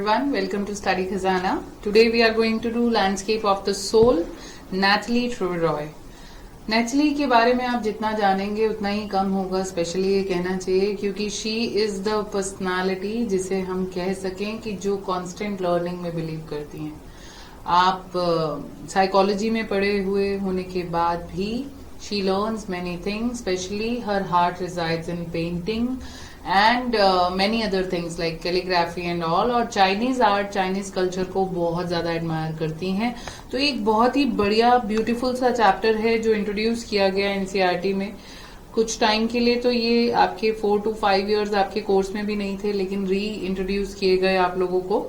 everyone, welcome to Study Khazana. Today we are going to do Landscape of the Soul, Natalie Trevorroy. Neatly के बारे में आप जितना जानेंगे उतना ही कम होगा, स्पेशली ये कहना चाहिए क्योंकि शी इज द पर्सनालिटी जिसे हम कह सकें कि जो कांस्टेंट लर्निंग में बिलीव करती हैं. आप साइकोलॉजी में पढ़े हुए होने के बाद भी she learns many things, specially her heart resides in painting and many other things like calligraphy and all. और चाइनीज आर्ट, चाइनीज कल्चर को बहुत ज्यादा एडमायर करती हैं. तो एक बहुत ही बढ़िया ब्यूटीफुल सा चैप्टर है जो इंट्रोड्यूस किया गया एनसीईआरटी में कुछ टाइम के लिए. तो ये आपके 4 to 5 इयर्स आपके कोर्स में भी नहीं थे, लेकिन री इंट्रोड्यूस किए गए आप लोगों को.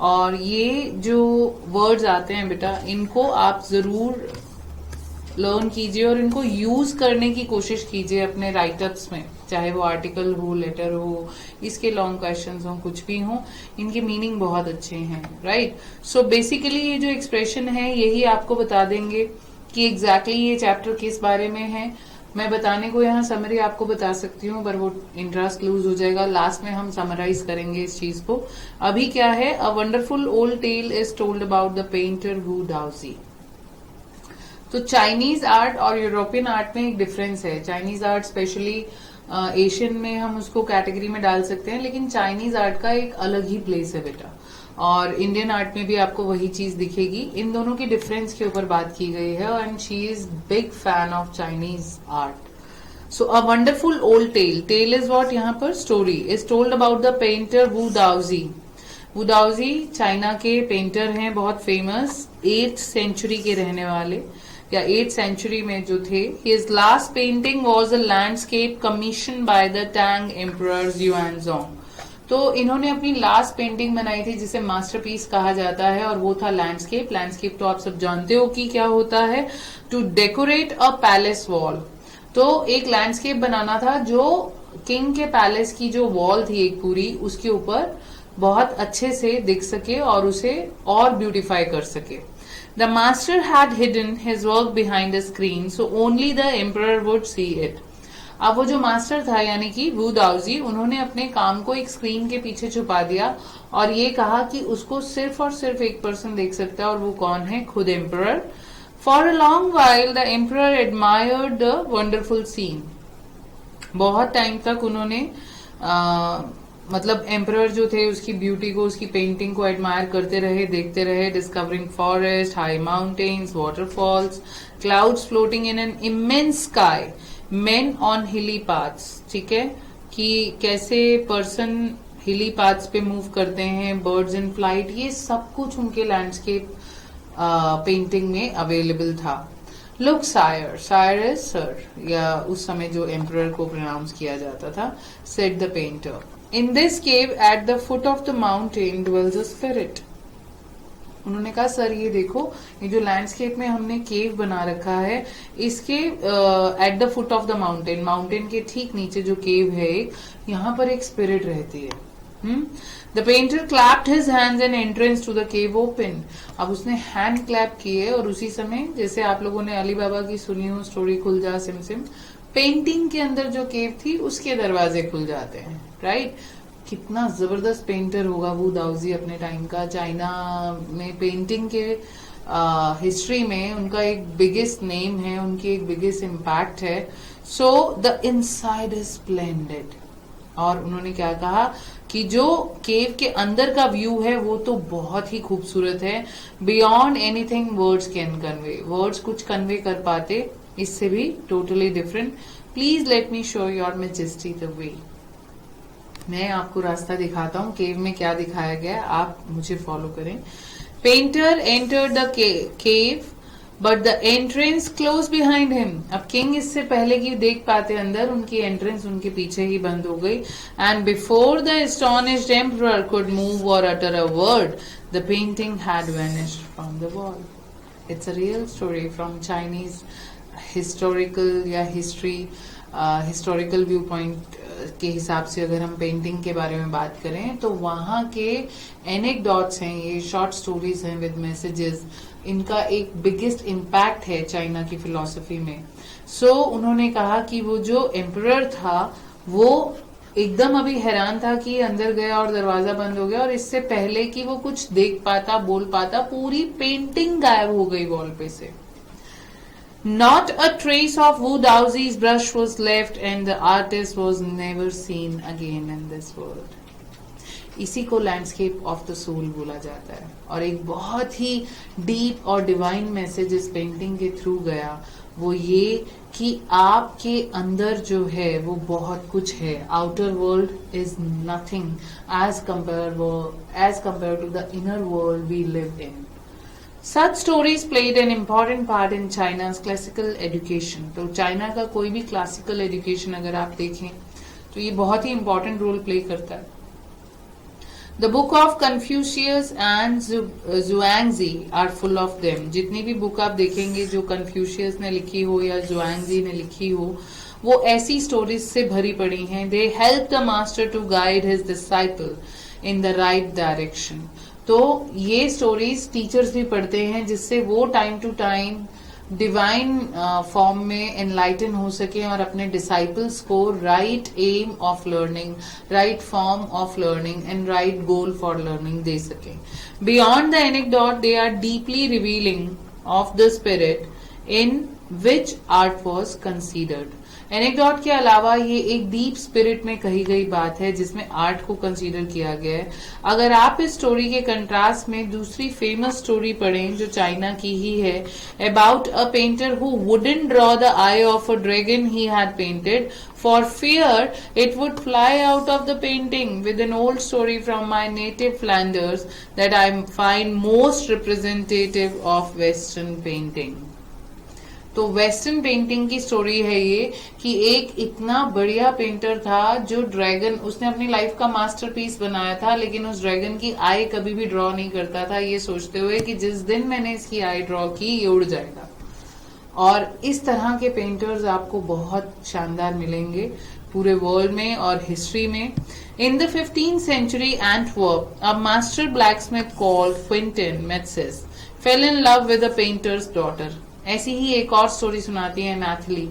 और ये जो वर्ड्स आते हैं बेटा, इनको आप जरूर लर्न कीजिए और इनको यूज करने की कोशिश कीजिए अपने राइटअप्स में, चाहे वो आर्टिकल हो, लेटर हो, इसके लॉन्ग क्वेश्चंस हो, कुछ भी हो. इनके मीनिंग बहुत अच्छे हैं, राइट. सो बेसिकली ये जो एक्सप्रेशन है यही आपको बता देंगे कि एग्जैक्टली ये चैप्टर किस बारे में है. मैं बताने को यहाँ समरी आपको बता सकती हूँ, पर वो इंटरेस्ट लूज हो जाएगा. लास्ट में हम समराइज करेंगे इस चीज को. अभी क्या है, a wonderful old tale is told about the painter Wu Daozi. तो चाइनीज आर्ट और यूरोपियन आर्ट में एक डिफरेंस है. चाइनीज आर्ट स्पेशली एशियन में हम उसको कैटेगरी में डाल सकते हैं, लेकिन चाइनीज आर्ट का एक अलग ही प्लेस है बेटा. और इंडियन आर्ट में भी आपको वही चीज दिखेगी. इन दोनों के डिफरेंस के ऊपर बात की गई है and she is big fan of Chinese art. So a wonderful old tale, tale is what, यहाँ पर story is told about the painter Wu Daozi. Wu Daozi China के पेंटर हैं, बहुत फेमस, 8th सेंचुरी के रहने वाले या 8th century में जो थे. His last painting was a landscape commission by the Tang emperor Xuanzong. तो इन्होंने अपनी लास्ट पेंटिंग बनाई थी जिसे मास्टरपीस कहा जाता है, और वो था लैंडस्केप. लैंडस्केप तो आप सब जानते हो कि क्या होता है, to decorate a palace wall. तो एक लैंडस्केप बनाना था जो किंग के पैलेस की जो वॉल थी एक पूरी, उसके ऊपर बहुत अच्छे से दिख सके और उसे और ब्यूटिफाई कर सके. The master had hidden his work behind a screen, so only the emperor would see it. अब वो जो मास्टर था यानी कि वू दाओजी, उन्होंने अपने काम को एक स्क्रीन के पीछे छुपा दिया और ये कहा कि उसको सिर्फ और सिर्फ एक पर्सन देख सकता है, और वो कौन है, खुद emperor. For a long while the emperor admired the wonderful scene. बहुत टाइम तक उन्होंने मतलब एम्परर जो थे उसकी ब्यूटी को, उसकी पेंटिंग को एडमायर करते रहे, देखते रहे. Discovering forest, high mountains, waterfalls, clouds floating in an immense sky, main on हिली पाथ्स. ठीक है, कि कैसे पर्सन हिली पाथ्स पे मूव करते हैं, बर्ड्स इन फ्लाइट, ये सब कुछ उनके लैंडस्केप पेंटिंग में अवेलेबल था. Look sire, sire is sir, या उस समय जो एम्परर को प्रोनाउंस किया जाता था, said the painter. In this cave at the foot of the mountain dwells a spirit. उन्होंने कहा सर ये देखो, ये जो लैंडस्केप में हमने केव बना रखा है, इसके at the foot of the mountain, mountain के ठीक नीचे जो केव है, यहाँ पर एक स्पिरिट रहती है. The painter clapped his hands and entrance to the cave open. अब उसने हैंड क्लैप किए और उसी समय, जैसे आप लोगों ने अली बाबा की सुनी हो स्टोरी, खुल जा सिम सिम, पेंटिंग के अंदर जो केव थी उसके दरवाजे खुल जाते हैं, राइट. कितना जबरदस्त पेंटर होगा वू दाओजी अपने टाइम का. चाइना में पेंटिंग के हिस्ट्री में उनका एक बिगेस्ट नेम है, उनकी एक बिगेस्ट इम्पैक्ट है. So the inside is splendid. और उन्होंने क्या कहा कि जो केव के अंदर का व्यू है वो तो बहुत ही खूबसूरत है. Beyond anything words can convey, words कुछ कन्वे कर पाते, इससे भी totally different. Please let me show your majesty the way. मैं आपको रास्ता दिखाता हूँ, केव में क्या दिखाया गया, आप मुझे फॉलो करें. Painter enter the cave but the entrance close behind him. अब किंग इससे पहले की देख पाते अंदर, उनकी एंट्रेंस उनके पीछे ही बंद हो गई. And before the astonished emperor could move or utter a word, the painting had vanished from the wall. It's a real story from Chinese historical या हिस्टोरिकल व्यू पॉइंट के हिसाब से अगर हम पेंटिंग के बारे में बात करें तो वहां के एनेक्डोट्स हैं, ये शॉर्ट स्टोरीज हैं विद मैसेजेस. इनका एक बिगेस्ट इम्पैक्ट है चाइना की फिलॉसफी में. सो उन्होंने कहा कि वो जो एम्परर था वो एकदम अभी हैरान था कि अंदर गया और दरवाजा बंद हो गया, और इससे पहले कि वो कुछ देख पाता, बोल पाता, पूरी पेंटिंग गायब हो गई वॉल पे से. Not a trace of Wu Daozi's brush was left, and the artist was never seen again in this world. इसी को लैंडस्केप ऑफ द सोल बोला जाता है. और एक बहुत ही डीप और डिवाइन मैसेज इस पेंटिंग के थ्रू गया, वो ये कि आपके अंदर जो है वो बहुत कुछ है. Outer world is nothing as compare to the inner world we live in. Such stories played an important part in China's classical education. तो चाइना का कोई भी क्लासिकल एजुकेशन अगर आप देखें तो ये बहुत ही इंपॉर्टेंट रोल प्ले करता है. The book of Confucius and Zhuangzi are full of them. जितनी भी बुक आप देखेंगे जो कन्फ्यूशियस ने लिखी हो या जुआंगजी ने लिखी हो, वो ऐसी स्टोरीज से भरी पड़ी हैं. They help the master to guide his disciple in the right direction. तो ये स्टोरीज टीचर्स भी पढ़ते हैं जिससे वो time to time divine form में एनलाइटन हो सके और अपने डिसाइपल्स को right aim of learning, right form of learning and right goal for learning दे सके. Beyond the anecdote they are deeply revealing of the spirit in which art was considered. Anecdote के अलावा ये एक डीप स्पिरिट में कही गई बात है जिसमें आर्ट को कंसीडर किया गया है. अगर आप इस स्टोरी के कंट्रास्ट में दूसरी फेमस स्टोरी पढ़ें जो चाइना की ही है, about a painter who wouldn't draw the I of a dragon he had painted for fear it would fly out of the painting, with an old story from my native Flanders that I find most representative of western painting. तो western painting की story है ये कि एक इतना बढ़िया painter था जो ड्रैगन, उसने अपनी लाइफ का मास्टरपीस बनाया था, लेकिन उस ड्रैगन की आई कभी भी ड्रॉ नहीं करता था, ये सोचते हुए कि जिस दिन मैंने इसकी आई ड्रॉ की ये उड़ जाएगा. और इस तरह के पेंटर्स आपको बहुत शानदार मिलेंगे पूरे वर्ल्ड में और हिस्ट्री में. In the 15th century, Antwerp, a master blacksmith called Quentin Metzges fell in love with a painter's daughter. ऐसी ही एक और स्टोरी सुनाती है नैथली,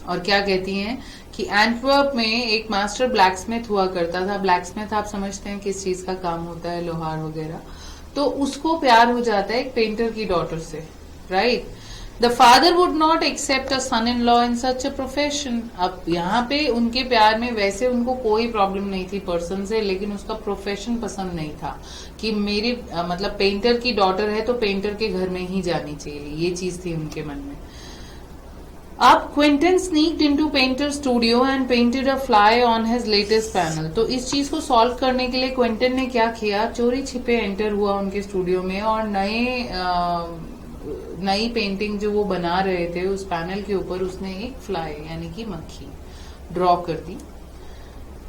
और क्या कहती हैं कि एंटवर्प में एक मास्टर ब्लैकस्मिथ हुआ करता था. ब्लैकस्मिथ आप समझते हैं किस चीज का काम होता है, लोहार वगैरह. तो उसको प्यार हो जाता है एक पेंटर की डॉटर से, right. The father would not accept a son in law in such a profession. अब यहाँ पे उनके प्यार में वैसे उनको कोई प्रॉब्लम नहीं थी पर्सन से, लेकिन उसका प्रोफेशन पसंद नहीं था कि मेरी मतलब पेंटर की डॉटर है तो पेंटर के घर में ही जानी चाहिए, ये चीज थी उनके मन में. अब Quinton sneaked into painter studio and painted a fly on his latest panel. तो इस चीज को सॉल्व करने के लिए क्विंटन ने क्या किया, चोरी छिपे एंटर हुआ उनके स्टूडियो में और नई पेंटिंग जो वो बना रहे थे उस पैनल के ऊपर उसने एक फ्लाई यानी कि मक्खी ड्रॉ कर दी.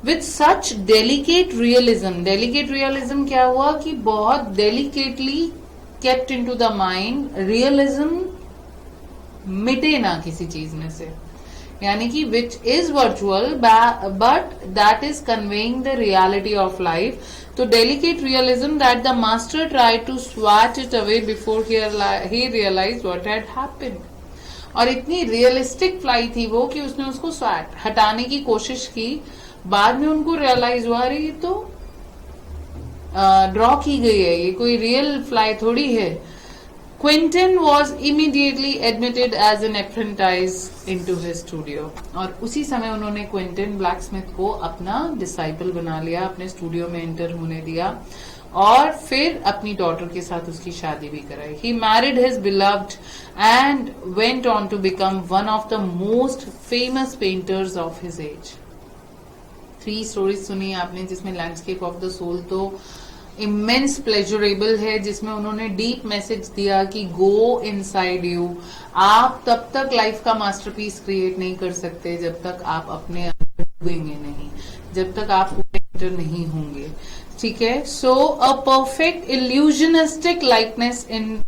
With such delicate realism. Delicate realism क्या हुआ कि बहुत delicately kept into the mind. Realism मिटे ना किसी चीज में से, यानी कि which is virtual but that is conveying the reality of life. तो delicate realism that the master tried to swat it away before he realized what had happened. और इतनी रियलिस्टिक फ्लाई थी वो कि उसने उसको स्वैट हटाने की कोशिश की. बाद में उनको रियलाइज हुआ अरे ये तो ड्रॉ की गई है, ये कोई रियल फ्लाई थोड़ी है. Quentin was immediately admitted as an apprentice into his studio. और उसी समय उन्होंने क्विंटन ब्लैकस्मिथ को अपना डिसाइपल बना लिया, अपने स्टूडियो में एंटर होने दिया और फिर अपनी डॉटर के साथ उसकी शादी भी कराई. He married his beloved and went on to become one of the most famous painters of his age. 3 stories सुनी आपने जिसमें लैंडस्केप ऑफ द सोल तो इमेंस प्लेजरेबल है, जिसमें उन्होंने डीप मैसेज दिया कि गो इनसाइड यू. आप तब तक लाइफ का मास्टरपीस क्रिएट नहीं कर सकते जब तक आप अपने अंदर डूबेंगे नहीं, जब तक आप एंटर नहीं होंगे. ठीक है. So a perfect illusionistic likeness in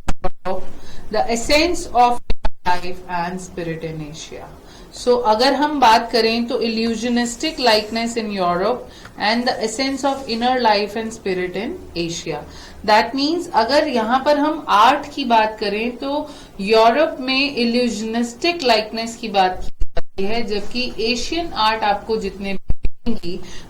the essence of life and spirit in Asia. So अगर हम बात करें तो illusionistic likeness in Europe and the essence of inner life and spirit in Asia. That means अगर यहाँ पर हम art की बात करें तो यूरोप में इल्यूजनिस्टिक लाइकनेस की बात की जाती है, जबकि एशियन आर्ट आपको जितने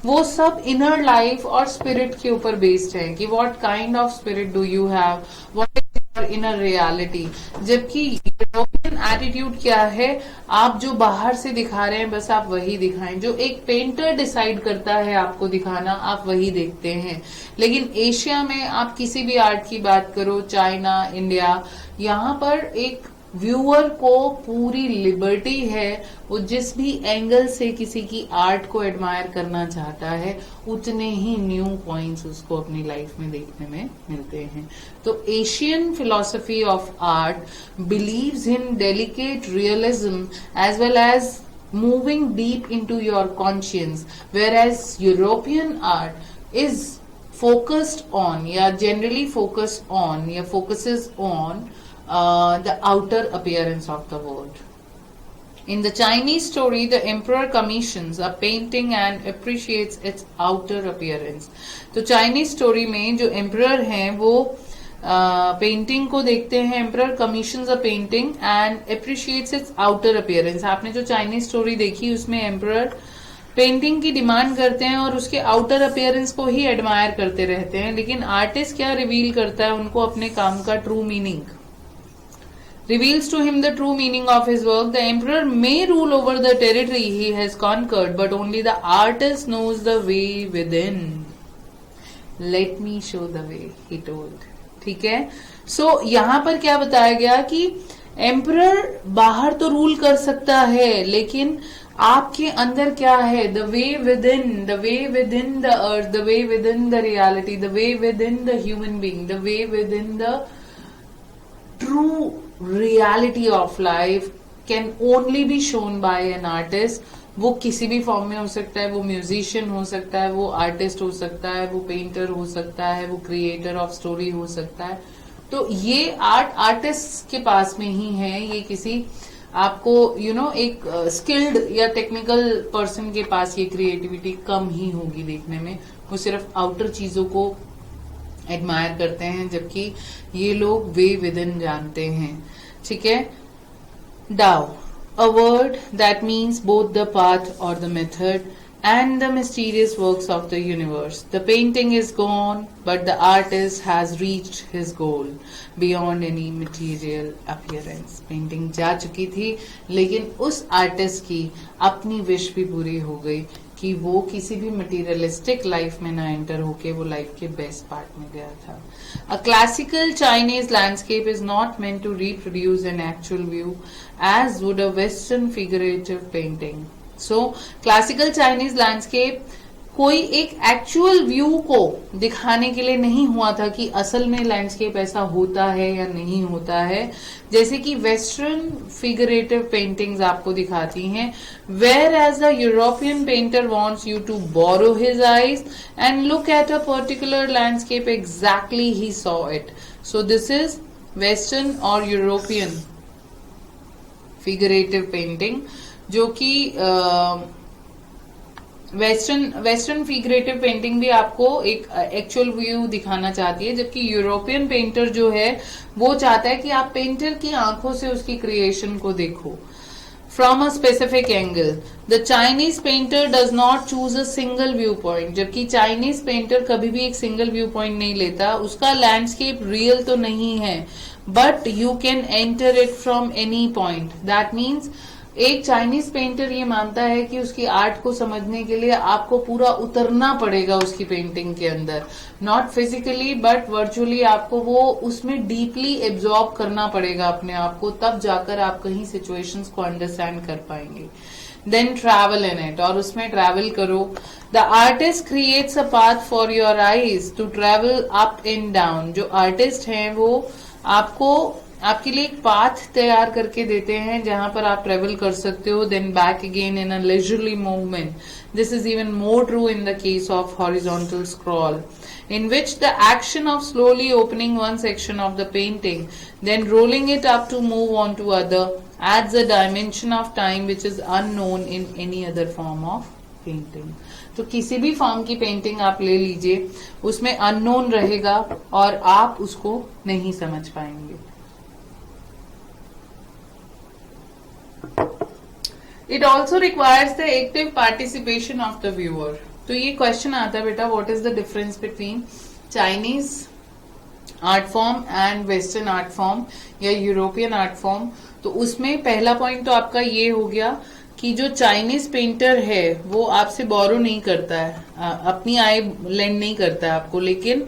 वो सब इनर लाइफ और स्पिरिट के ऊपर बेस्ड है कि what kind of spirit do you have, what is your inner reality. जबकि यूरोपियन एटीट्यूड क्या है, आप जो बाहर से दिखा रहे हैं बस आप वही दिखाएं, जो एक पेंटर डिसाइड करता है आपको दिखाना आप वही देखते हैं। लेकिन एशिया में आप किसी भी आर्ट की बात करो, चाइना, इंडिया, यहाँ पर एक व्यूअर को पूरी लिबर्टी है, वो जिस भी एंगल से किसी की आर्ट को एडमायर करना चाहता है उतने ही न्यू पॉइंट्स उसको अपनी लाइफ में देखने में मिलते हैं। तो Asian philosophy of art believes in delicate realism as well as moving deep into your conscience, whereas European art is focused on, या generally focused on, या focuses on the outer appearance of the world. In the Chinese story, the emperor commissions a painting and appreciates its outer appearance. तो Chinese story में जो emperor हैं वो painting को देखते हैं, emperor commissions a painting and appreciates it's outer appearance. आपने जो चाइनीज स्टोरी देखी उसमें एम्परर पेंटिंग की डिमांड करते हैं और उसके आउटर अपीयरेंस को ही एडमायर करते रहते हैं, लेकिन आर्टिस्ट क्या रिवील करता है उनको अपने काम का true meaning, reveals to him the true meaning of his work. The emperor may rule over the territory he has conquered, but only the artist knows the way within. Let me show the way, he told. ठीक है, सो यहां पर क्या बताया गया कि emperor बाहर तो रूल कर सकता है, लेकिन आपके अंदर क्या है, the way within, the way within the earth, the way within the reality, the way within the human being, the way within the true reality of life can only be shown by an artist. वो किसी भी form में हो सकता है, वो musician हो सकता है, वो आर्टिस्ट हो सकता है, वो पेंटर हो सकता है, वो क्रिएटर ऑफ स्टोरी हो सकता है। तो ये आर्टिस्ट के पास में ही है, ये किसी आपको एक स्किल्ड या टेक्निकल पर्सन के पास ये क्रिएटिविटी कम ही होगी देखने में। वो सिर्फ आउटर चीजों को एडमायर करते हैं, जबकि ये लोग वे विदिन जानते हैं। ठीक है, Dao, a word that means both the path और the method and the mysterious works of the universe. The painting is gone, but the artist has reached his goal beyond any material appearance. Painting जा चुकी थी, लेकिन उस artist की अपनी wish भी पूरी हो गई कि वो किसी भी मटीरियलिस्टिक लाइफ में ना एंटर होके वो लाइफ के बेस्ट पार्ट में गया था। A classical Chinese landscape is not meant to reproduce an actual view as would a Western figurative painting. So classical Chinese landscape कोई एक एक्चुअल व्यू को दिखाने के लिए नहीं हुआ था कि असल में लैंडस्केप ऐसा होता है या नहीं होता है, जैसे कि वेस्टर्न फिगरेटिव पेंटिंग्स आपको दिखाती हैं, whereas the European painter wants you to borrow his eyes and look at a particular landscape exactly he saw it. So this is western और यूरोपियन फिगरेटिव पेंटिंग, जो कि western figurative painting भी आपको एक actual view दिखाना चाहती है, जबकि यूरोपियन पेंटर जो है वो चाहता है कि आप पेंटर की आंखों से उसकी क्रिएशन को देखो from a specific angle. The Chinese painter does not choose a single view point, जबकि चाइनीज पेंटर कभी भी एक सिंगल व्यू पॉइंट नहीं लेता। उसका लैंडस्केप रियल तो नहीं है, but you can enter it from any point. That means एक चाइनीज पेंटर ये मानता है कि उसकी आर्ट को समझने के लिए आपको पूरा उतरना पड़ेगा उसकी पेंटिंग के अंदर, नॉट फिजिकली बट वर्चुअली आपको वो उसमें डीपली एब्जॉर्ब करना पड़ेगा अपने आप को, तब जाकर आप कहीं सिचुएशंस को अंडरस्टैंड कर पाएंगे। देन ट्रैवल इन इट, और उसमें ट्रैवल करो। The artist creates a path for your eyes to travel up and down. जो आर्टिस्ट हैं वो आपके लिए एक पाथ तैयार करके देते हैं जहां पर आप ट्रेवल कर सकते हो, then back again in a leisurely movement. This is even more true in the case of horizontal scroll, in which the action of slowly opening one section of the painting, then rolling it up to move on to other, adds a dimension of time which is unknown in any other form of painting. तो किसी भी form की painting आप ले लीजिए, उसमें unknown रहेगा और आप उसको नहीं समझ पाएंगे। It also requires the active participation of the viewer. तो ये क्वेश्चन आता है बेटा, what is the difference between Chinese art form and western art form या यूरोपियन आर्ट फॉर्म। तो उसमें पहला पॉइंट तो आपका ये हो गया कि जो चाइनीज पेंटर है वो आपसे बोरो नहीं करता है, अपनी आय लेंड नहीं करता है आपको, लेकिन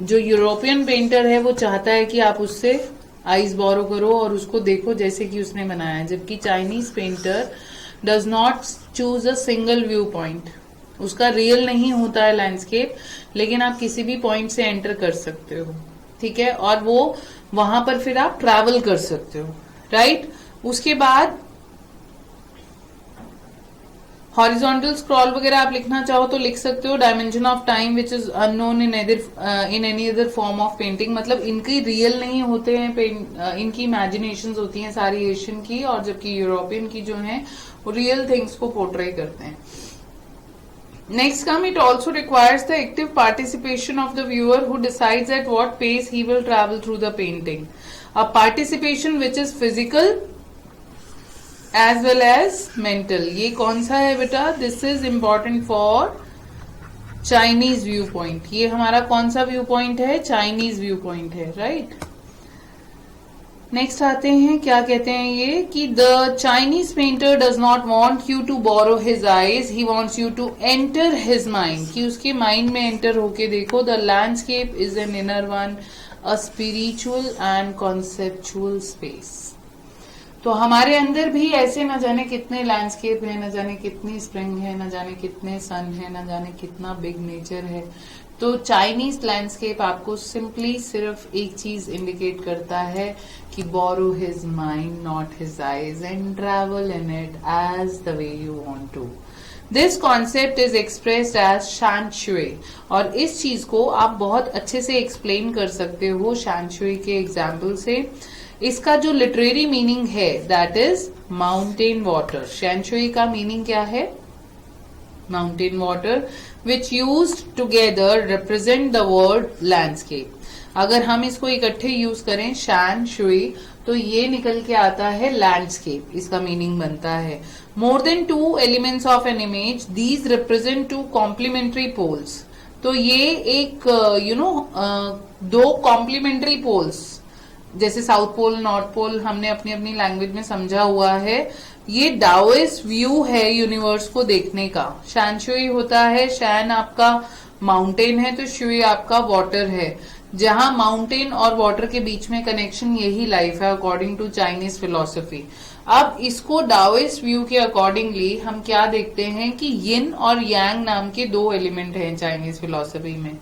जो यूरोपियन पेंटर है वो चाहता है कि आप उससे आइज बोरो करो और उसको देखो जैसे कि उसने बनाया है। जबकि Chinese painter does not choose a single view point, उसका रियल नहीं होता है लैंडस्केप, लेकिन आप किसी भी पॉइंट से एंटर कर सकते हो, ठीक है, और वो वहां पर फिर आप ट्रैवल कर सकते हो, राइट। उसके बाद हॉरिजॉन्टल स्क्रॉल वगैरह आप लिखना चाहो तो लिख सकते हो। Dimension of time which is unknown in any other form of painting, मतलब इनकी रियल नहीं होते हैं, इनकी इमेजिनेशंस होती हैं सारी एशियन की, और जबकि यूरोपियन की जो है वो रियल थिंग्स को पोर्ट्रे करते हैं। Next come, it also requires the active participation of the viewer who decides at what pace he will travel through the painting. A participation which is physical as well as mental. ये कौन सा है बेटा? This is important for Chinese viewpoint. ये हमारा कौन सा viewpoint है? Chinese viewpoint है, right? नेक्स्ट आते हैं, क्या कहते हैं ये कि the Chinese painter does not want you to borrow his eyes, he wants you to enter his mind, कि उसके माइंड में एंटर होके देखो। The landscape is an inner one, a spiritual and conceptual space. तो हमारे अंदर भी ऐसे न जाने कितने लैंडस्केप है, न जाने कितनी स्प्रिंग है, न जाने कितने सन है, न जाने कितना बिग नेचर है। तो चाइनीज लैंडस्केप आपको सिंपली सिर्फ एक चीज इंडिकेट करता है कि borrow his mind not his eyes and travel in it as the way you want to. This concept is expressed as shan shui, और इस चीज को आप बहुत अच्छे से एक्सप्लेन कर सकते हो शान शुए के एग्जाम्पल से। इसका जो लिटरेरी मीनिंग है दैट इज माउंटेन वाटर। शान शुए का मीनिंग क्या है? Mountain water which used together represent the word landscape. अगर हम इसको इकट्ठे यूज करें शान शुई, तो ये निकल के आता है लैंडस्केप, इसका मीनिंग बनता है। More than two elements of an image, these represent two complementary poles. तो ये एक दो कॉम्प्लीमेंट्री पोल्स, जैसे साउथ पोल नॉर्थ पोल हमने अपनी अपनी लैंग्वेज में समझा हुआ है, ये डाओइस्ट व्यू है यूनिवर्स को देखने का। शान शुई होता है, शान आपका माउंटेन है तो शुई आपका वाटर है, जहां माउंटेन और वाटर के बीच में कनेक्शन यही लाइफ है अकॉर्डिंग टू चाइनीज फिलोसफी। अब इसको डाओइस्ट व्यू के अकॉर्डिंगली हम क्या देखते हैं कि यिन और यांग नाम के दो एलिमेंट हैं चाइनीज फिलोसफी में।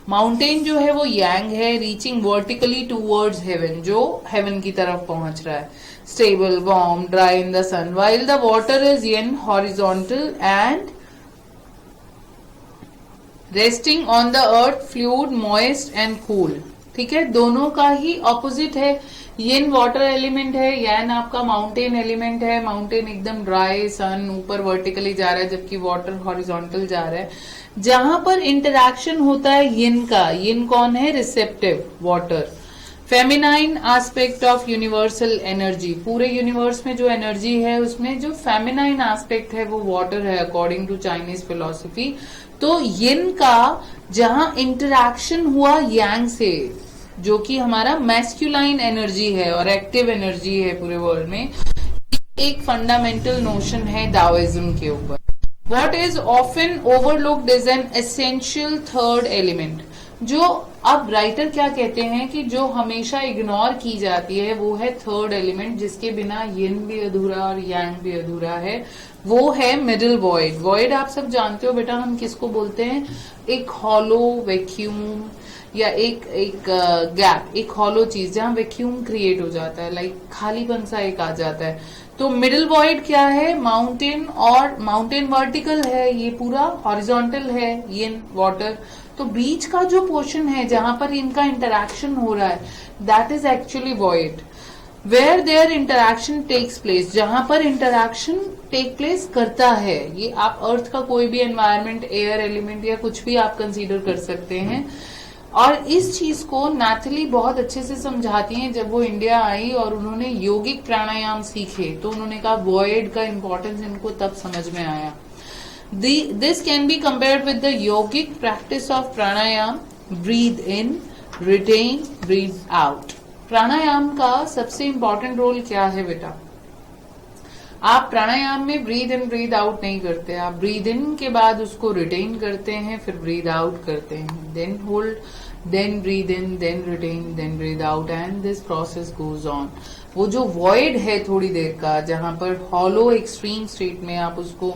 माउंटेन जो है वो यांग है, रीचिंग वर्टिकली टूवर्ड्स हेवन, जो हेवन की तरफ पहुंच रहा है, stable, warm, dry in the sun, while the water is yin, horizontal and resting on the earth, fluid, moist and cool। ठीक है, दोनों का ही ऑपोजिट है। यिन वाटर एलिमेंट है, यान आपका माउंटेन एलिमेंट है। माउंटेन एकदम ड्राई, सन ऊपर वर्टिकली जा रहा है, जबकि वाटर हॉरिजॉन्टल जा रहा है। जहां पर इंटरैक्शन होता है यिन का, यिन कौन है? Receptive, water. Feminine aspect of universal energy, पूरे यूनिवर्स में जो एनर्जी है उसमें जो फेमिनाइन एस्पेक्ट है वो वाटर है अकॉर्डिंग टू चाइनीज फिलोसफी। तो यिन का जहां इंटरैक्शन हुआ यांग से, जो कि हमारा मैस्कुलाइन एनर्जी है और एक्टिव एनर्जी है पूरे वर्ल्ड में, एक फंडामेंटल नोशन है दाओइज्म के ऊपर। What is often overlooked is an essential third element. जो अब राइटर क्या कहते हैं कि जो हमेशा इग्नोर की जाती है वो है थर्ड एलिमेंट, जिसके बिना यिन भी अधूरा और यांग भी अधूरा है, वो है मिडिल वॉइड। वॉइड आप सब जानते हो बेटा, हम किसको बोलते हैं? एक हॉलो वैक्यूम या एक गैप, एक हॉलो चीज जहां वैक्यूम क्रिएट हो जाता है, लाइक खालीपन सा एक आ जाता है। तो मिडिल वॉइड क्या है? माउंटेन, और माउंटेन वर्टिकल है, ये पूरा हॉरिजॉन्टल है यिन वाटर। तो बीच का जो पोर्शन है जहां पर इनका इंटरैक्शन हो रहा है, that is actually void. Where there interaction takes place, जहां पर इंटरैक्शन टेक प्लेस करता है, ये आप अर्थ का कोई भी एनवायरमेंट, एयर एलिमेंट या कुछ भी आप कंसीडर कर सकते हैं। और इस चीज को नैथली बहुत अच्छे से समझाती हैं। जब वो इंडिया आई और उन्होंने यौगिक प्राणायाम सीखे तो उन्होंने कहा वॉइड का इंपॉर्टेंस इनको तब समझ में आया। This can be compared with the यौगिक practice of pranayama, breathe in, retain, breathe out. Pranayama का सबसे इंपॉर्टेंट रोल क्या है बेटा? आप प्राणायाम में ब्रीद इन ब्रीद आउट नहीं करते, आप ब्रीद इन के बाद उसको रिटेन करते हैं, फिर ब्रीद आउट करते हैं, then hold, then breathe in, then retain, then breathe out, and this process goes on. वो जो वॉइड है थोड़ी देर का, जहां पर हॉलो एक्सट्रीम स्टेट में आप उसको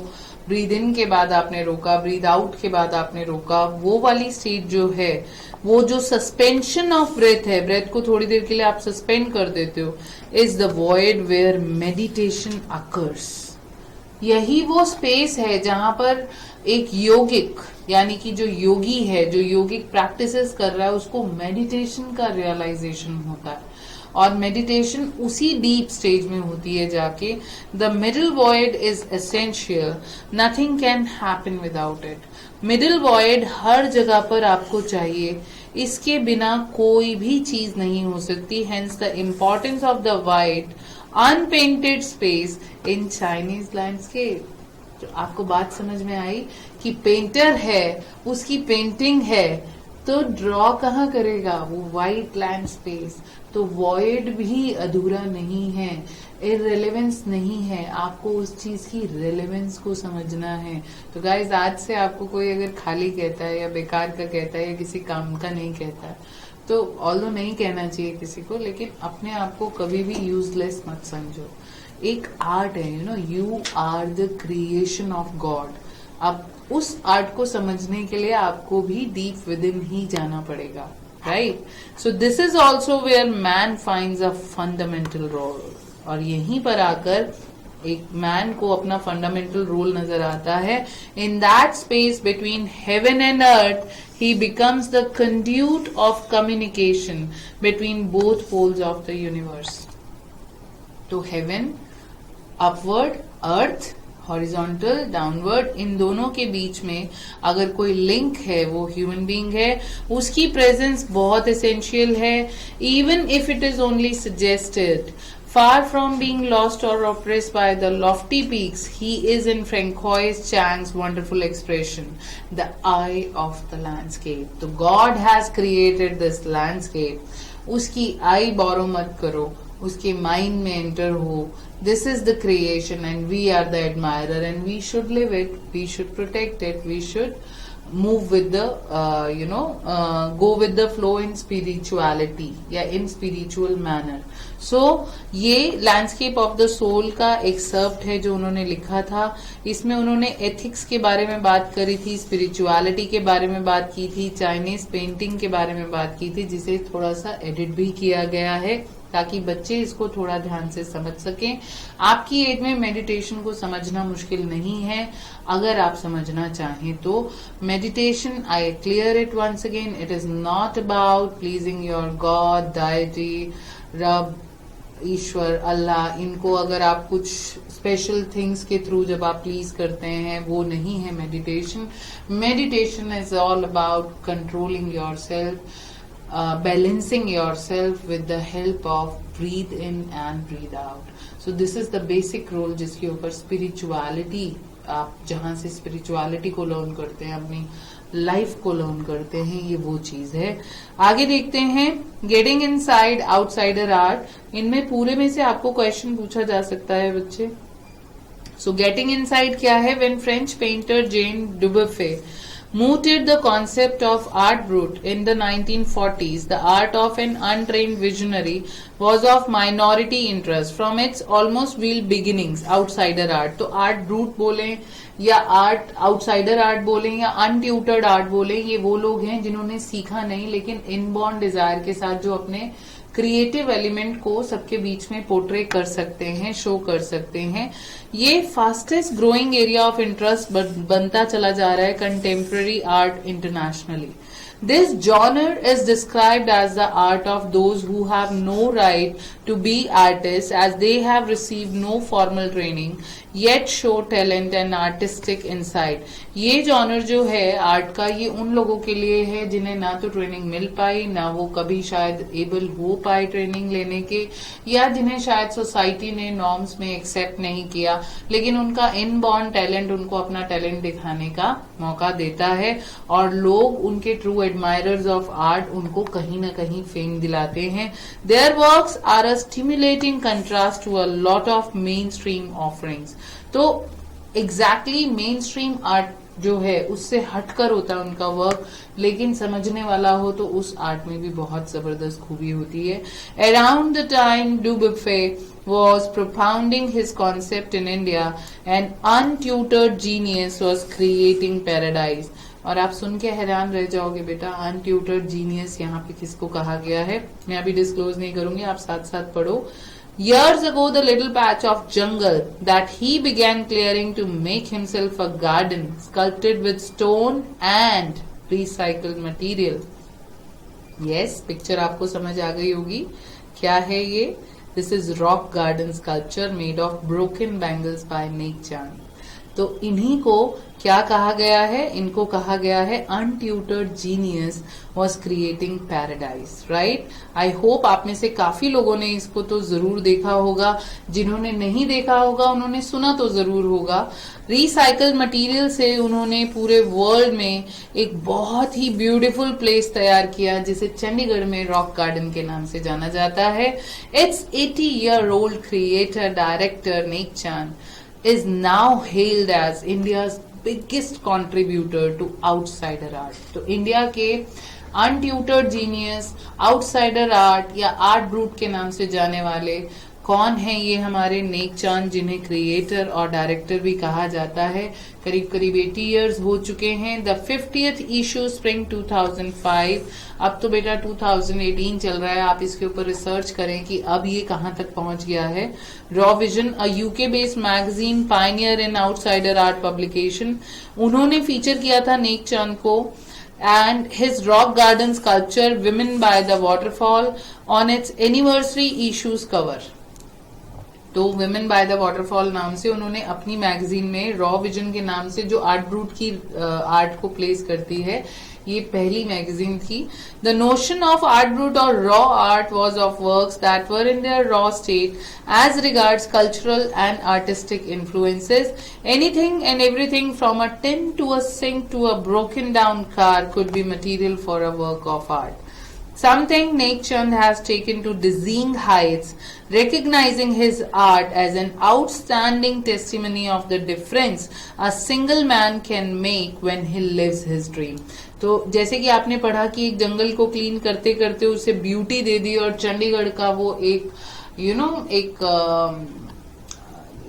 ब्रीद इन के बाद आपने रोका, ब्रीद आउट के बाद आपने रोका, वो वाली स्टेट जो है, वो जो सस्पेंशन ऑफ ब्रेथ है, ब्रेथ को थोड़ी देर के लिए आप सस्पेंड कर देते हो, is the void where meditation occurs. यही वो स्पेस है जहां पर एक योगिक, यानी कि जो योगी है, जो योगिक प्रैक्टिसेस कर रहा है, उसको मेडिटेशन का रियलाइजेशन होता है। और मेडिटेशन उसी डीप स्टेज में होती है जाके। The middle void is essential, nothing can happen without it. Middle void हर जगह पर आपको चाहिए, इसके बिना कोई भी चीज नहीं हो सकती। Hence the importance of the wide unpainted space in Chinese landscape. तो आपको बात समझ में आई कि पेंटर है, उसकी पेंटिंग है, तो ड्रॉ कहाँ करेगा? वो वाइट लैंड स्पेस। तो वॉइड भी अधूरा नहीं है, इररिलेवेंस नहीं है, आपको उस चीज की रिलेवेंस को समझना है। तो गाइज, आज से आपको कोई अगर खाली कहता है या बेकार का कहता है या किसी काम का नहीं कहता है, तो ऑल्दो नहीं कहना चाहिए किसी को, लेकिन अपने आप को कभी भी यूजलेस मत समझो। एक आर्ट है, you are the creation of God. अब उस आर्ट को समझने के लिए आपको भी डीप विद इन ही जाना पड़ेगा, right? So this is also where man finds a fundamental role. और यहीं पर आकर एक मैन को अपना फंडामेंटल रोल नजर आता है। In that space between heaven and earth he becomes the conduit of communication between both poles of the universe. तो heaven upward, earth horizontal, downward, इन दोनों के बीच में अगर कोई लिंक है, वो ह्यूमन बीइंग है, उसकी प्रेजेंस बहुत एसेंशियल है। Even if it is only suggested, far from being lost or oppressed by the lofty peaks, he is in Francois Chang's wonderful expression, the eye of the landscape. So God has created this landscape. उसकी आई बोरो मत करो, उसके mind में enter हो। This is the creation and we are the admirer and we should live it, we should protect it, we should move with the go with the flow in spirituality या in spiritual manner. So ये landscape of the soul का excerpt है जो उन्होंने लिखा था। इसमें उन्होंने एथिक्स के बारे में बात करी थी, स्पिरिचुअलिटी के बारे में बात की थी, चाइनीज पेंटिंग के बारे में बात की थी, जिसे थोड़ा सा एडिट भी किया गया है ताकि बच्चे इसको थोड़ा ध्यान से समझ सकें। आपकी एज में मेडिटेशन को समझना मुश्किल नहीं है, अगर आप समझना चाहें तो। Meditation, I clear it once again, it is not about pleasing your god, deity, Rab, Ishwar, अल्लाह। इनको अगर आप कुछ स्पेशल थिंग्स के थ्रू जब आप प्लीज करते हैं, वो नहीं है meditation. Meditation is all about controlling your self, balancing yourself with the help of breathe in and breathe out. So this is the basic role जिसके ऊपर spirituality, आप जहां से spirituality को लर्न करते हैं, अपनी लाइफ को लर्न करते हैं, ये वो चीज है। आगे देखते हैं गेटिंग इनसाइड आउटसाइडर आर्ट। इनमें पूरे में से आपको क्वेश्चन पूछा जा सकता है बच्चे। सो गेटिंग इनसाइड क्या है? When French painter Jean Dubuffet mooted the concept of art brut in the 1940s, the art of an untrained visionary was of minority interest from its almost real beginnings. Outsider art, तो art brut बोले या art outsider art बोले या untutored art बोले, ये वो लोग हैं जिन्होंने सीखा नहीं लेकिन इनबॉर्न डिजायर के साथ जो अपने क्रिएटिव एलिमेंट को सबके बीच में पोर्ट्रे कर सकते हैं, शो कर सकते हैं। ये fastest growing area of interest बनता चला जा रहा है contemporary art internationally. This genre is described as the art of those who have no right to be artists as they have received no formal training yet show talent and artistic insight. ये genre जो है art का, ये उन लोगों के लिए है जिन्हें ना तो ट्रेनिंग मिल पाई, ना वो कभी शायद एबल हो पाए ट्रेनिंग लेने के, या जिन्हें शायद सोसाइटी ने नॉर्म्स में एक्सेप्ट नहीं किया, लेकिन उनका इनबॉर्न टैलेंट उनको अपना टैलेंट दिखाने का मौका देता है और लोग उनके ट्रू एडमायरर्स ऑफ आर्ट उनको कहीं ना कहीं फेम दिलाते हैं. Their works are a stimulating contrast to a lot of mainstream offerings. तो एग्जैक्टली मेन स्ट्रीम आर्ट जो है उससे हटकर होता है उनका वर्क, लेकिन समझने वाला हो तो उस आर्ट में भी बहुत जबरदस्त खूबी होती है. Around the time Dubuffet was propounding his concept in India, an untutored genius was creating paradise. और आप सुन के हैरान रह जाओगे बेटा, अनट्यूटर्ड जीनियस यहाँ पे किसको कहा गया है. मैं अभी डिस्क्लोज नहीं करूंगी, आप साथ साथ पढ़ो. Years ago, the little patch of jungle that he began clearing to make himself a garden sculpted with stone and recycled material. Yes, picture आपको समझ आ गई होगी क्या है ये. This is rock garden sculpture made of broken bangles by Nek Chand. तो इन्हीं को क्या कहा गया है, इनको कहा गया है untutored genius was creating paradise. Right, I hope आप में से काफी लोगों ने इसको तो जरूर देखा होगा, जिन्होंने नहीं देखा होगा उन्होंने सुना तो जरूर होगा. रिसाइकल्ड मटेरियल से उन्होंने पूरे वर्ल्ड में एक बहुत ही ब्यूटीफुल प्लेस तैयार किया जिसे चंडीगढ़ में रॉक गार्डन के नाम से जाना जाता है. इट्स 80-year-old क्रिएटर डायरेक्टर नेक चांद is now hailed as India's biggest contributor to outsider art. तो इंडिया के अनट्यूटर्ड जीनियस, आउटसाइडर आर्ट या आर्ट ब्रूट के नाम से जाने वाले कौन है, ये हमारे नेक चांद, जिन्हें क्रिएटर और डायरेक्टर भी कहा जाता है. करीब करीब 80 इयर्स हो चुके हैं. The 50th issue spring 2005. अब तो बेटा 2018 चल रहा है, आप इसके ऊपर रिसर्च करें कि अब ये कहां तक पहुंच गया है. Raw vision, a UK based magazine Pioneer in outsider art publication, उन्होंने फीचर किया था नेक चांद को and his rock garden sculpture Women by the Waterfall on its anniversary issues cover. तो विमेन बाय द वाटरफॉल नाम से उन्होंने अपनी मैगजीन में, रॉ विजन के नाम से जो आर्ट ब्रूट की आर्ट को प्लेस करती है, ये पहली मैगजीन थी. The notion of art brut or raw art was of works that were in their raw state as regards cultural and artistic influences. Anything and everything from a tin to a sink to a broken down car could be material for a work of art. Something Nek Chand has taken to dizzying heights, recognizing his art as an outstanding testimony of the difference a single man can make when he lives his dream. तो जैसे कि आपने पढ़ा कि एक जंगल को clean करते करते उसे ब्यूटी दे दी और चंडीगढ़ का वो एक एक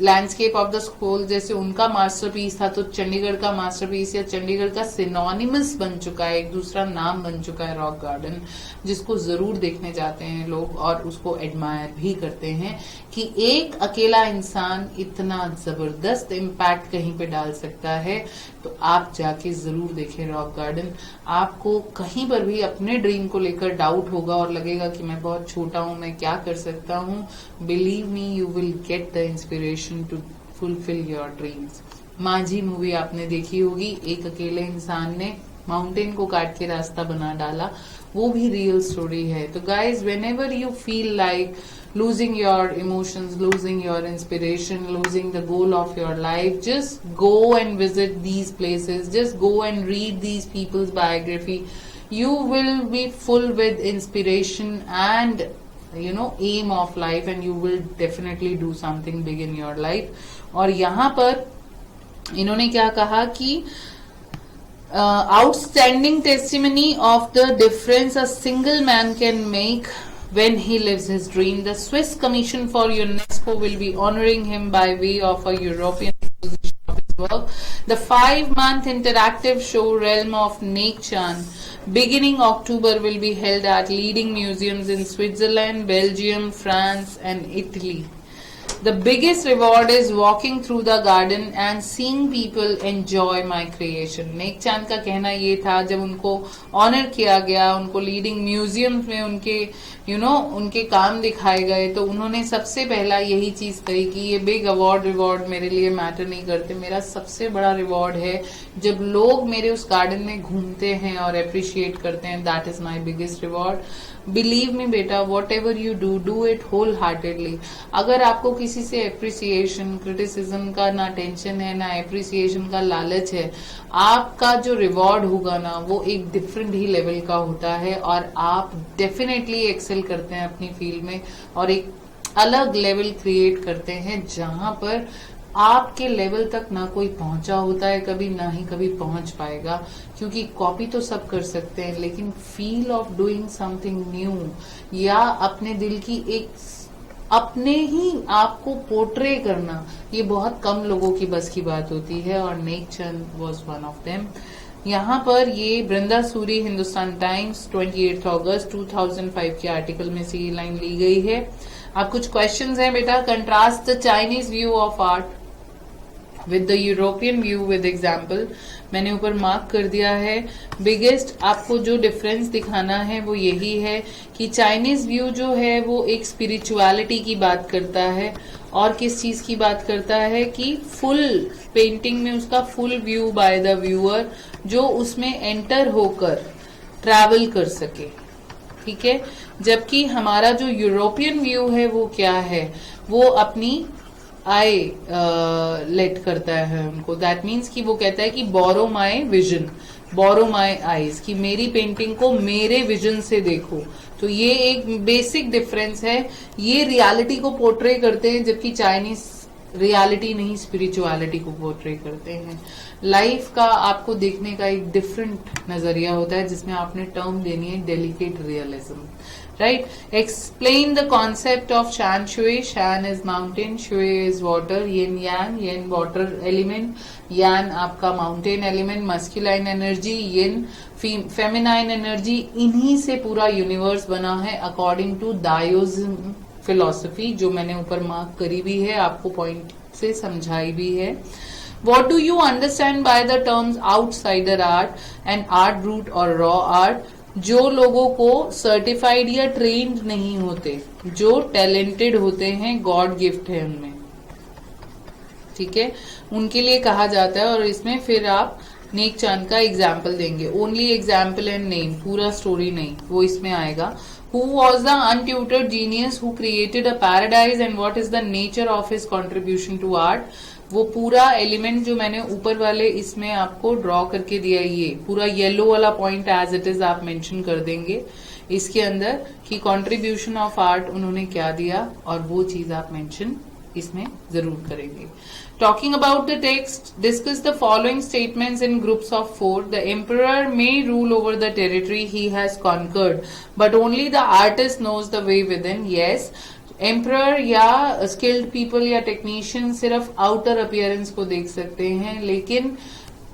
लैंडस्केप ऑफ द स्कूल जैसे उनका मास्टरपीस था, तो चंडीगढ़ का मास्टरपीस या चंडीगढ़ का सिनोनिमस बन चुका है, एक दूसरा नाम बन चुका है रॉक गार्डन, जिसको जरूर देखने जाते हैं लोग और उसको एडमायर भी करते हैं कि एक अकेला इंसान इतना जबरदस्त इम्पैक्ट कहीं पे डाल सकता है. तो आप जाके जरूर देखें रॉक गार्डन. आपको कहीं पर भी अपने ड्रीम को लेकर डाउट होगा और लगेगा कि मैं बहुत छोटा हूं, मैं क्या कर सकता हूं, believe me you will get the inspiration to fulfil your dreams. माझी मूवी आपने देखी होगी, एक अकेले इंसान ने माउंटेन को काट के रास्ता बना डाला, वो भी रियल स्टोरी है. तो guys, whenever you feel like losing your emotions, losing your inspiration, losing the goal of your life, just go and visit these places, just go and read these people's biography. You will be full with inspiration and aim of life, and you will definitely do something big in your life. और यहाँ पर इन्होंने क्या कहा कि outstanding testimony of the difference a single man can make when he lives his dream. The Swiss Commission for UNESCO will be honoring him by way of a European exposition of his work. The 5-month interactive show Realm of Nek Chand, beginning October, will be held at leading museums in Switzerland, Belgium, France and Italy. The biggest reward is walking through the garden and seeing people enjoy my creation. नेक चांद का कहना ये था, जब उनको honour किया गया, उनको लीडिंग म्यूजियम में उनके उनके काम दिखाए गए, तो उन्होंने सबसे पहला यही चीज कही कि ये बिग अवार्ड रिवॉर्ड मेरे लिए मैटर नहीं करते, मेरा सबसे बड़ा रिवॉर्ड है जब लोग मेरे उस गार्डन में घूमते हैं और अप्रिशिएट करते हैं. That is my biggest reward. Believe me बेटा, whatever you do it wholeheartedly. अगर आपको किसी से एप्रिसिएशन, क्रिटिसिज्म का ना टेंशन है, ना एप्रिसिएशन का लालच है, आपका जो रिवॉर्ड होगा ना वो एक डिफरेंट ही लेवल का होता है और आप डेफिनेटली एक्सेल करते हैं अपनी फील्ड में और एक अलग लेवल क्रिएट करते हैं जहां पर आपके लेवल तक ना कोई पहुंचा होता है कभी, ना ही कभी पहुंच पाएगा. क्योंकि कॉपी तो सब कर सकते हैं, लेकिन feel of doing something new या अपने दिल की एक अपने ही आपको पोर्ट्रे करना, ये बहुत कम लोगों की बस की बात होती है और नेक चंद वॉज वन ऑफ देम. यहाँ पर ये बृंदा सूरी, हिंदुस्तान टाइम्स, 28 अगस्त 2005 के आर्टिकल में से ये लाइन ली गई है. अब कुछ क्वेश्चंस हैं बेटा. Contrast the Chinese view of art with the European view with example. मैंने ऊपर मार्क कर दिया है. बिगेस्ट आपको जो डिफरेंस दिखाना है वो यही है कि चाइनीज व्यू जो है वो एक स्पिरिचुअलिटी की बात करता है और किस चीज की बात करता है कि फुल पेंटिंग में उसका full view by the viewer, जो उसमें एंटर होकर ट्रैवल कर सके. ठीक है. जबकि हमारा जो यूरोपियन व्यू है वो क्या है, वो अपनी आई लेट करता है उनको. दैट मीन्स कि वो कहता है कि बोरो my vision, borrow my eyes, कि मेरी पेंटिंग को मेरे विजन से देखो. तो ये एक बेसिक डिफरेंस है. ये रियलिटी को पोर्ट्रे करते हैं, जबकि चाइनीज रियलिटी नहीं, स्पिरिचुअलिटी को पोर्ट्रे करते हैं. लाइफ का आपको देखने का एक डिफरेंट नजरिया होता है, जिसमें आपने टर्म देनी है delicate realism. Right. Explain the concept of शान शुए. शान इज माउंटेन, शुए इज वाटर. येन यान, येन वाटर एलिमेंट, यान आपका माउंटेन एलिमेंट, मस्कुलाइन एनर्जी, येन फेमिनाइन एनर्जी. इन्हीं से पूरा यूनिवर्स बना है अकॉर्डिंग टू दायोज्म फिलॉसफी, जो मैंने ऊपर मार्क करी भी है, आपको पॉइंट से समझाई भी है. What do you understand by the terms outsider art and art brut और raw art? जो लोगों को सर्टिफाइड या ट्रेन्ड नहीं होते, जो टैलेंटेड होते हैं, गॉड गिफ्ट है उनमें. ठीक है, उनके लिए कहा जाता है. और इसमें फिर आप नेक चांद का एग्जाम्पल देंगे. ओनली एग्जाम्पल एंड नेम, पूरा स्टोरी नहीं, वो इसमें आएगा. Who was the untutored genius who created a paradise and what is the nature of his contribution to art? वो पूरा एलिमेंट जो मैंने ऊपर वाले इसमें आपको ड्रॉ करके दिया है, ये पूरा येलो वाला पॉइंट एज इट इज आप मेंशन कर देंगे इसके अंदर कि कंट्रीब्यूशन ऑफ आर्ट उन्होंने क्या दिया, और वो चीज आप मेंशन इसमें जरूर करेंगे. Talking about the text, discuss the following statements in groups of 4. The emperor may rule over the territory he has conquered, but only the artist knows the way within. Yes, emperor या skilled people या technician सिर्फ outer appearance को देख सकते हैं, लेकिन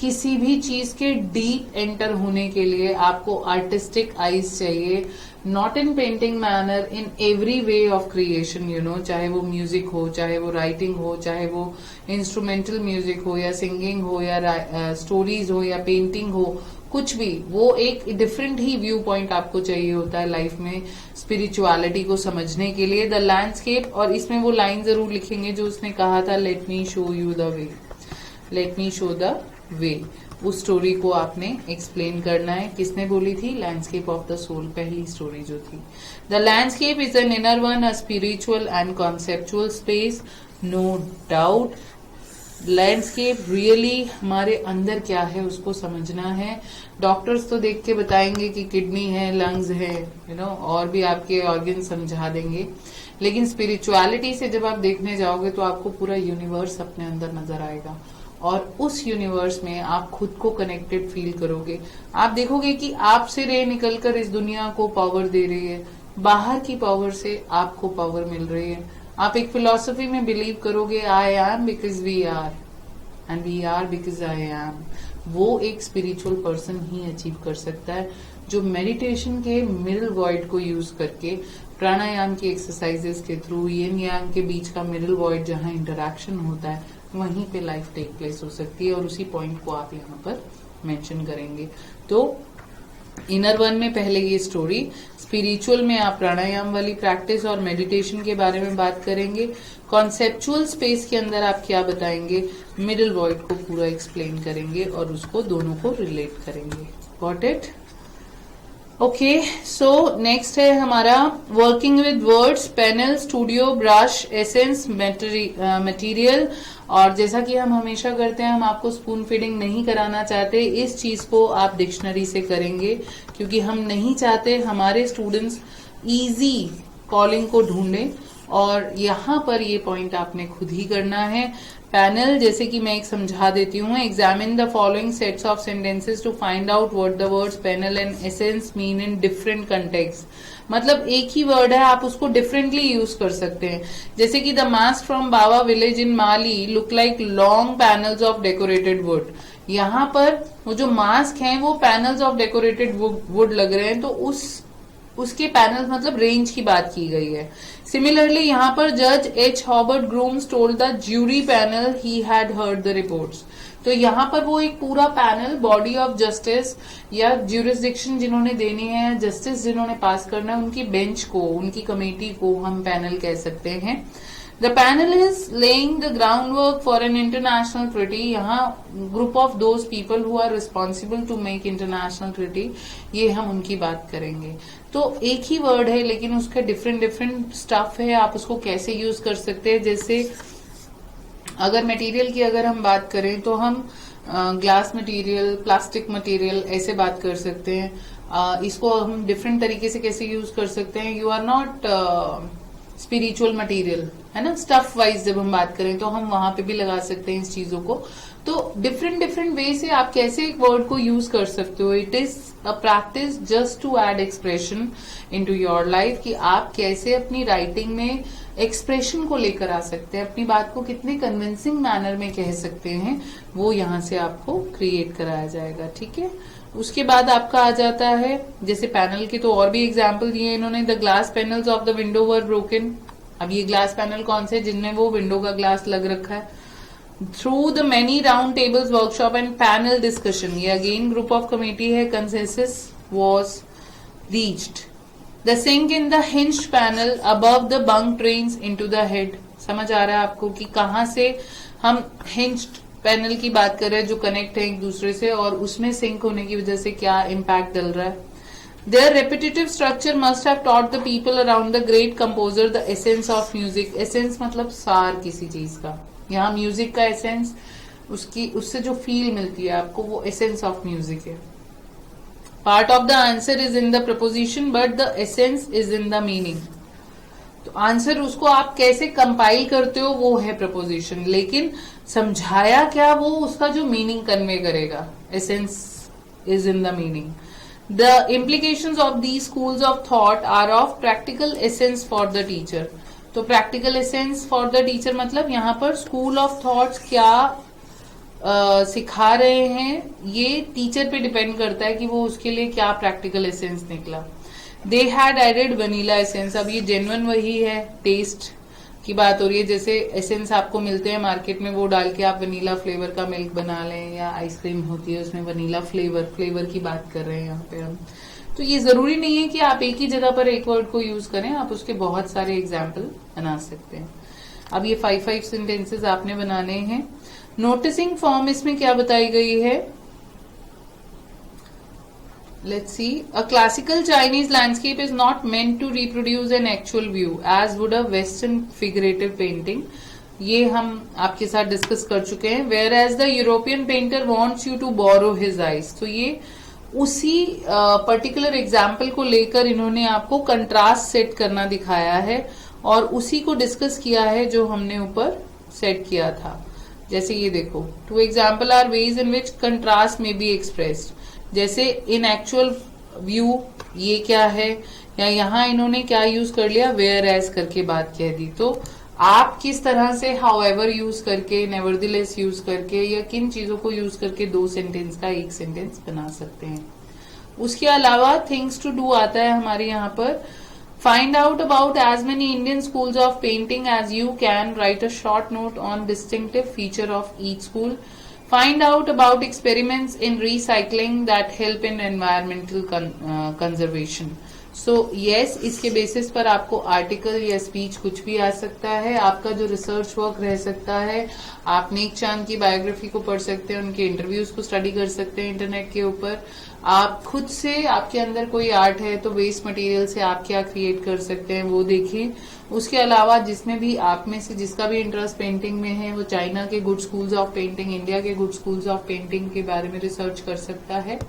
किसी भी चीज के डीप एंटर होने के लिए आपको आर्टिस्टिक आईज चाहिए. Not in painting manner, in every way of creation, चाहे वो म्यूजिक हो, चाहे वो राइटिंग हो, चाहे वो इंस्ट्रूमेंटल म्यूजिक हो या सिंगिंग हो या स्टोरीज हो या पेंटिंग हो, कुछ भी, वो एक डिफरेंट ही व्यू पॉइंट आपको चाहिए होता है लाइफ में स्पिरिचुअलिटी को समझने के लिए. द लैंडस्केप, और इसमें वो लाइन जरूर लिखेंगे जो उसने कहा था, let me show you the way, let me show the way. उस स्टोरी को आपने एक्सप्लेन करना है. किसने बोली थी? लैंडस्केप ऑफ द सोल, पहली स्टोरी जो थी. The landscape is an inner one, a spiritual and conceptual space, no doubt. Landscape really हमारे अंदर क्या है उसको समझना है. डॉक्टर्स तो देख के बताएंगे कि किडनी है, लंग्स है, और भी आपके ऑर्गन समझा देंगे, लेकिन स्पिरिचुअलिटी से जब आप देखने जाओगे तो आपको पूरा यूनिवर्स अपने अंदर नजर आएगा और उस यूनिवर्स में आप खुद को कनेक्टेड फील करोगे. आप देखोगे कि आपसे रे निकलकर इस दुनिया को पावर दे रही है, बाहर की पावर से आपको पावर मिल रही है. आप एक फिलॉसफी में बिलीव करोगे, I am because we are and we are because I am. वो एक स्पिरिचुअल पर्सन ही अचीव कर सकता है जो मेडिटेशन के मिडल वॉइड को यूज करके प्राणायाम की एक्सरसाइजेस के थ्रू यिन यांग के बीच का मिडिल वॉइड जहां इंटरेक्शन होता है वहीं पे लाइफ टेक प्लेस हो सकती है और उसी पॉइंट को आप यहाँ पर मेंशन करेंगे। तो इनर वन में पहले ये स्टोरी, स्पिरिचुअल में आप प्राणायाम वाली प्रैक्टिस और मेडिटेशन के बारे में बात करेंगे, कॉन्सेप्चुअल स्पेस के अंदर आप क्या बताएंगे, मिडिल वॉइड को पूरा एक्सप्लेन करेंगे और उसको दोनों को रिलेट करेंगे। Got it? Okay, so next है हमारा working with words, panel, studio, brush, essence, material. और जैसा कि हम हमेशा करते हैं, हम आपको स्पून फीडिंग नहीं कराना चाहते, इस चीज को आप डिक्शनरी से करेंगे क्योंकि हम नहीं चाहते हमारे स्टूडेंट्स इजी कॉलिंग को ढूंढें और यहाँ पर ये पॉइंट आपने खुद ही करना है। पैनल, जैसे कि मैं एक समझा देती हूँ, examine the following sets of sentences to find out what the words panel and essence mean in different context. मतलब एक ही वर्ड है, आप उसको डिफरेंटली यूज कर सकते हैं। जैसे कि the mask from Bawa village in Mali look like long panels of decorated would. यहाँ पर वो जो मास्क हैं वो पैनल्स ऑफ डेकोरेटेड वुड लग रहे हैं, तो उसके पैनल्स मतलब रेंज की बात की गई है। सिमिलरली यहाँ पर जज H Hobart grooms told the jury panel he had heard the reports. तो यहाँ पर वो एक पूरा पैनल, बॉडी ऑफ जस्टिस या ज्यूरिसडिक्शन जिन्होंने देनी है, जस्टिस जिन्होंने पास करना है, उनकी बेंच को, उनकी कमेटी को हम पैनल कह सकते हैं। The panel is laying the groundwork for an international treaty. यहाँ group of those people who are responsible to make international treaty, ये हम उनकी बात करेंगे। तो एक ही वर्ड है लेकिन उसका डिफरेंट डिफरेंट स्टफ है, आप उसको कैसे यूज कर सकते हैं। जैसे अगर मटेरियल की अगर हम बात करें तो हम ग्लास मटेरियल, प्लास्टिक मटेरियल ऐसे बात कर सकते हैं। इसको हम डिफरेंट तरीके से कैसे यूज कर सकते हैं। You are not spiritual material, है ना, स्टफ वाइज जब हम बात करें तो हम वहां पे भी लगा सकते हैं इस चीजों को। तो डिफरेंट डिफरेंट वे से आप कैसे एक वर्ड को यूज कर सकते हो। It is a practice just to add expression into your life, कि आप कैसे अपनी राइटिंग में एक्सप्रेशन को लेकर आ सकते हैं, अपनी बात को कितने कन्विंसिंग मैनर में कह सकते हैं, वो यहाँ से आपको क्रिएट कराया जाएगा। ठीक है, उसके बाद आपका आ जाता है, जैसे पैनल के तो और भी एग्जाम्पल दिए इन्होंने। The glass panels of the window were broken. अब ये ग्लास पैनल कौन से, जिनमें वो विंडो का ग्लास लग रखा है। Through the many round tables workshop and panel discussion, ये अगेन ग्रुप ऑफ कमेटी है, consensus was reached. The sink in the hinged panel above the bunk drains into the head. समझ आ रहा है आपको कि कहां से हम हिंज्ड पैनल की बात कर रहे हैं जो कनेक्ट है एक दूसरे से, और उसमें सिंक होने की वजह से क्या इम्पैक्ट डल रहा है। Their repetitive structure must have taught the people around the great composer the essence of music. Essence मतलब सार किसी चीज का। यहाँ म्यूजिक का एसेंस, उससे जो फील मिलती है आपको, वो एसेंस ऑफ म्यूजिक है। Part of the answer is in the preposition but the essence is in the meaning. तो आंसर उसको आप कैसे कंपाइल करते हो वो है प्रपोजिशन, लेकिन समझाया क्या वो उसका जो मीनिंग कन्वे करेगा, essence is in the meaning. The implications of these schools of thought are of practical essence for the teacher. तो practical essence for the teacher मतलब यहाँ पर school of thoughts क्या सिखा रहे हैं, ये टीचर पे डिपेंड करता है कि वो उसके लिए क्या practical essence निकला। They had added vanilla essence। अब ये genuine वही है, टेस्ट की बात हो रही है। जैसे एसेंस आपको मिलते हैं मार्केट में, वो डाल के आप वनीला फ्लेवर का मिल्क बना लें, या आइसक्रीम होती है उसमें वनीला फ्लेवर की बात कर रहे हैं यहाँ पे हम। तो ये जरूरी नहीं है कि आप एक ही जगह पर एक वर्ड को यूज करें, आप उसके बहुत सारे एग्जाम्पल बना सकते हैं। अब ये 5 सेंटेंसेस आपने बनाने हैं। नोटिसिंग फॉर्म इसमें क्या बताई गई है, let's see. A classical Chinese landscape is not meant to reproduce an actual view as would a Western figurative painting. ये हम आपके साथ डिस्कस कर चुके हैं। Whereas the European painter wants you to borrow his eyes. तो ये उसी पर्टिकुलर एग्जाम्पल को लेकर इन्होंने आपको कंट्रास्ट सेट करना दिखाया है और उसी को डिस्कस किया है जो हमने ऊपर सेट किया था। जैसे ये देखो, 2 example are ways in which contrast may be expressed. जैसे इन एक्चुअल व्यू ये क्या है, या यहाँ इन्होंने क्या यूज कर लिया, वेयर एज करके बात कह दी। तो आप किस तरह से हाउएवर यूज करके, नेवरदिलेस यूज करके, या किन चीजों को यूज करके 2 सेंटेंस का एक सेंटेंस बना सकते हैं। उसके अलावा थिंग्स टू डू आता है हमारे यहाँ पर। Find out about as many Indian schools of painting as you can. Write a short note on distinctive feature of each school. Find out about experiments in recycling that help in environmental conservation. So yes, इसके basis पर आपको article या speech कुछ भी आ सकता है. आपका जो रिसर्च वर्क रह सकता है, आप नेक चांद की बायोग्राफी को पढ़ सकते हैं, उनके इंटरव्यूज को स्टडी कर सकते हैं इंटरनेट के ऊपर. आप खुद से, आपके अंदर कोई आर्ट है तो वेस्ट मटेरियल से आप क्या क्रिएट कर सकते हैं वो देखिए. उसके अलावा जिसमें भी आप में से जिसका भी इंटरेस्ट पेंटिंग में है, वो चाइना के good schools of painting, India के गुड स्कूल्स ऑफ पेंटिंग के बारे में रिसर्च कर सकता है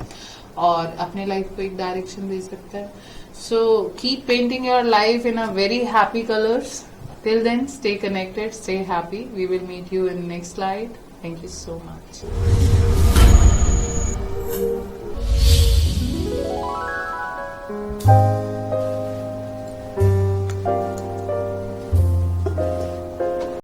और अपने लाइफ को एक डायरेक्शन दे सकता है. So keep painting your life in a very happy colors. Till then, stay connected, stay happy. We will meet you in the next slide. Thank you so much.